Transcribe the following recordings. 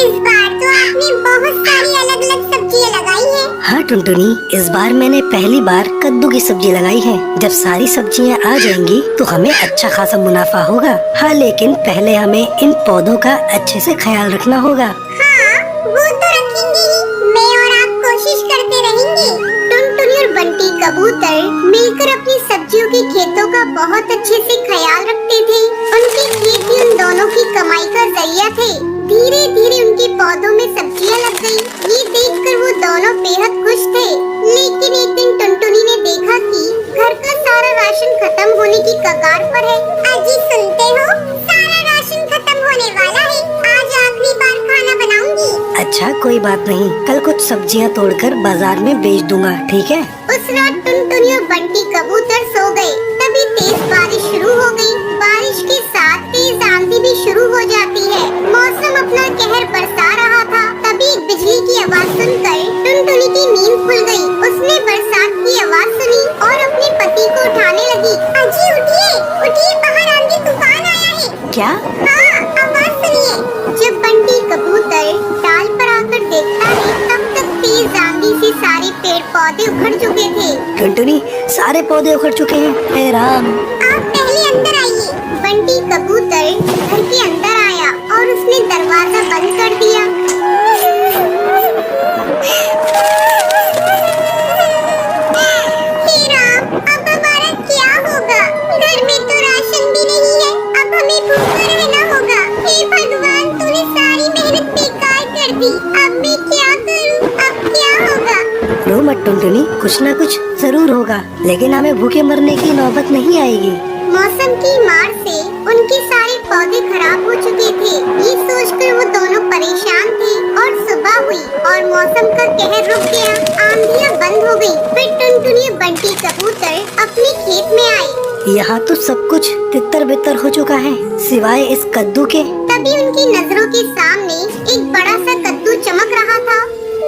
इस बार तो आपने बहुत सारी अलग अलग सब्जियां लगाई हैं। हाँ टुनटुनी, इस बार मैंने पहली बार कद्दू की सब्जी लगाई है। जब सारी सब्जियाँ आ जाएंगी तो हमें अच्छा खासा मुनाफा होगा। हाँ, लेकिन पहले हमें इन पौधों का अच्छे से ख्याल रखना होगा। हाँ, वो तो रखेंगे ही। मैं और आप कोशिश करते रहेंगे। टुनटुनी और बंटी कबूतर मिलकर अपनी सब्जियों के खेतों का बहुत अच्छे से ख्याल रखते थे। उनके खेत भी उन दोनों की कमाई का जरिया थे। धीरे धीरे उनके पौधों में सब्जियां लग गई। ये देखकर वो दोनों बेहद खुश थे। लेकिन एक दिन टुनटुनी ने देखा कि घर का सारा राशन खत्म होने की कगार पर है। अजी सुनते हो, सारा राशन खत्म होने वाला है। आज आखिरी बार खाना बनाऊंगी। अच्छा, कोई बात नहीं, कल कुछ सब्जियाँ तोड़कर बाजार में बेच दूंगा, ठीक है? उस रात टुनटुनी और बंटी कबूतर सो गए। तभी तेज बारिश शुरू हो गई। बारिश के साथ तेज आंधी भी शुरू हो जाती है। मौसम अपना कहर बरसा रहा था। तभी एक बिजली की आवाज सुनकर टुनटुनी की नींद खुल गई। उसने बरसात की आवाज सुनी और अपने पति को उठाने लगी। अजी उठिए, उठिए, बाहर आंधी तूफान आया है। क्या? हाँ, आवाज सुनिए। जब बंटी कबूतर डाल पर आकर देखता है, तब तक तेज आंधी से सारे पेड़ पौधे उखड़ चुके थे। टुनटुनी, सारे पौधे उखड़ चुके हैं। हे राम! आप पहले अंदर आइए। बंटी कबूतर घर के अंदर आया और उसने दरवाजा बंद कर दिया। हे राम, अब हमारा क्या होगा? घर में तो राशन भी नहीं है। अब हमें भूखा रहना होगा। हे भगवान, तूने सारी मेहनत बेकार कर दी। अब मैं क्या करूं? अब क्या होगा? रो मत टुनटुनी, कुछ न कुछ जरूर होगा, लेकिन हमें भूखे मरने की नौबत नहीं आएगी। मौसम की मार से उनके सारे पौधे खराब हो चुके थे। ये सोचकर वो दोनों परेशान थे और सुबह हुई और मौसम का कहर रुक गया। आंधियां बंद हो गई। फिर टुनटुनी और बंटी कबूतर अपने खेत में आए। यहाँ तो सब कुछ तितर बितर हो चुका है, सिवाय इस कद्दू के। तभी उनकी नजरों के सामने एक बड़ा सा कद्दू चमक रहा था।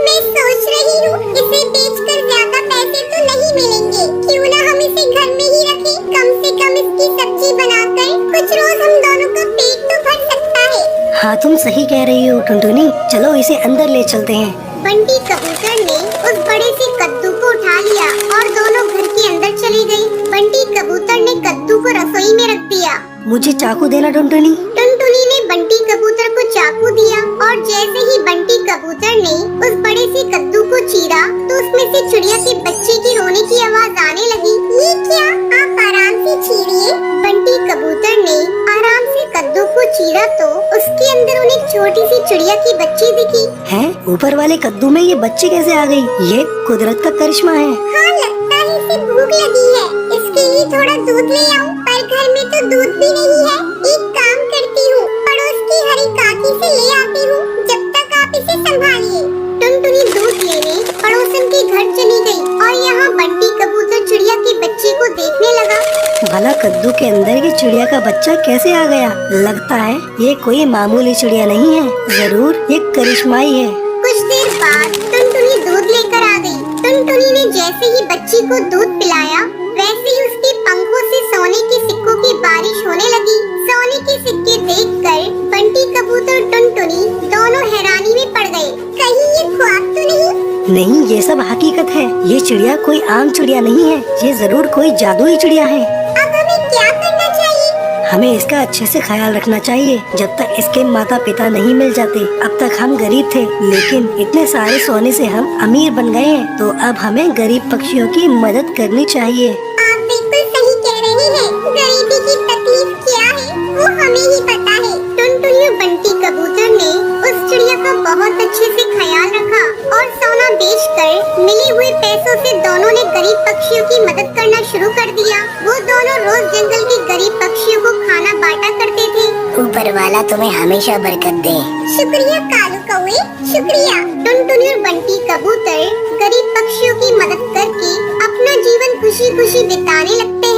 मैं सोच रही हूँ, इसे बेचकर ज्यादा पैसे तो नहीं मिलेंगे। क्यों ना हम इसे घर में ही रखें? कम से कम इसकी सब्जी बनाकर कुछ रोज हम दोनों का पेट तो भर सकता है। हाँ, तुम सही कह रही हो टुनटुनी, चलो इसे अंदर ले चलते हैं। बंटी कबूतर ने उस बड़े से कद्दू को उठा लिया और दोनों घर के अंदर चली गई। बंटी कबूतर ने कद्दू को रसोई में रख दिया। मुझे चाकू देना टुनटुनी। टुनटुनी ने बंटी कबूतर को चाकू दिया और जैसे ही बंटी कबूतर ने उस बड़े से कद्दू को चीरा तो उसमें से चिड़िया के बच्चे की रोने की आवाज आने लगी। ये क्या? आप आराम से चीरिए। बंटी कबूतर ने आराम से कद्दू को चीरा तो उसके अंदर उन्हें एक छोटी सी चिड़िया की बच्ची दिखी। हैं? ऊपर वाले कद्दू में ये बच्ची कैसे आ गई? ये कुदरत का करिश्मा है। हाँ, लगता है इसे भूख लगी है। इसके लिए थोड़ा दूध ले आऊं, पर घर में तो दूध भी नहीं है। एक काम करती हूँ, पड़ोस की हरी काकी से ले आती हूँ। जब तक आप इसे संभालिए। टुनटुनी दूध लेने पड़ोसन के घर चली गई और यहाँ बंटी कबूतर चिड़िया के बच्चे को देखने लगा। भला कद्दू के अंदर ये चिड़िया का बच्चा कैसे आ गया? लगता है ये कोई मामूली चिड़िया नहीं है, जरूर ये करिश्माई है। कुछ देर बाद टुनटुनी दूध लेकर आ गई। टुनटुनी ने जैसे ही बच्ची को दूध पिलाया, वैसे ही उसके पंखों से सोने के सिक्कों की बारिश होने लगी। सोने के सिक्के देखकर बंटी कबूतर और टुनटुनी दोनों हैरानी में पड़ गए। कहीं ये ख्वाब तो नहीं? नहीं, ये सब हकीकत है। ये चिड़िया कोई आम चिड़िया नहीं है, ये जरूर कोई जादुई चिड़िया है। अब हमें क्या करना चाहिए? हमें इसका अच्छे से ख्याल रखना चाहिए। जब तक इसके माता पिता नहीं मिल जाते, अब तक हम गरीब थे, लेकिन इतने सारे सोने से हम अमीर बन गए हैं। तो अब हमें गरीब पक्षियों की मदद करनी चाहिए। आप बिल्कुल सही कह रहे हैं। गरीबी की तकलीफ क्या है वो हमें ही पता है। टुनटुनी और बंटी कबूतर ने उस चिड़िया का बहुत अच्छे से ख्याल रखा और सोना बेचकर मिले हुए पैसों से दोनों ने गरीब पक्षियों की मदद करना शुरू कर दिया। वो दोनों रोज जंगल के गरीब पक्षियों को खाना बांटा करते थे। ऊपर वाला तुम्हें हमेशा बरकत दे। शुक्रिया कालू कौवे, शुक्रिया। टुनटुनी और बंटी कबूतर गरीब पक्षियों की मदद करके अपना जीवन खुशी खुशी बिताने लगते